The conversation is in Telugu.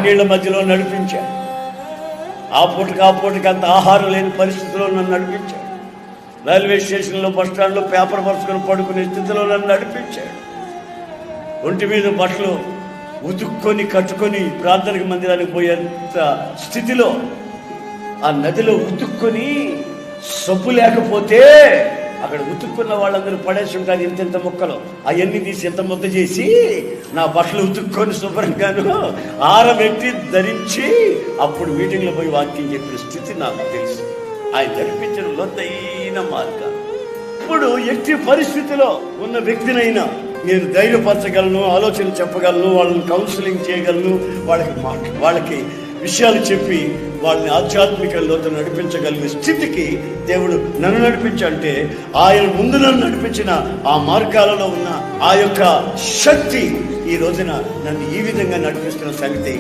కన్నీళ్ల మధ్యలో నడిపించాడు. ఆ పూటకి అంత ఆహారం లేని పరిస్థితిలో నన్ను నడిపించాడు. రైల్వే స్టేషన్లో, బస్ స్టాండ్లో పేపర్ పరుచుకొని పడుకునే స్థితిలో నన్ను నడిపించాడు. ఒంటి మీద బట్టలు ఉతుక్కొని కట్టుకొని ప్రార్థన మందిరానికి పోయేంత స్థితిలో ఆ నదిలో ఉతుక్కొని సబ్బు లేకపోతే అక్కడ ఉతుక్కున్న వాళ్ళందరూ పడేసి ఉంటారు ఇంత మొక్కలు. అవన్నీ తీసి ఎంత ముద్ద చేసి నా బట్టలు ఉతుక్కొని శుభ్రంగాను ఆరబెట్టి ధరించి అప్పుడు మీటింగ్లో పోయి వాక్యం చెప్పిన స్థితి నాకు తెలుసు. ఆయన నడిపించిన లోతైన మార్గాలు. ఇప్పుడు ఎట్టి పరిస్థితిలో ఉన్న వ్యక్తినైనా నేను ధైర్యపరచగలను, ఆలోచన చెప్పగలను, వాళ్ళని కౌన్సిలింగ్ చేయగలను, వాళ్ళకి విషయాలు చెప్పి వాళ్ళని ఆధ్యాత్మిక లోతు నడిపించగలిగిన స్థితికి దేవుడు నన్ను నడిపించంటే ఆయన ముందు నన్ను నడిపించిన ఆ మార్గాలలో ఉన్న ఆ యొక్క శక్తి ఈ రోజున నన్ను ఈ విధంగా నడిపిస్తున్న సంగతి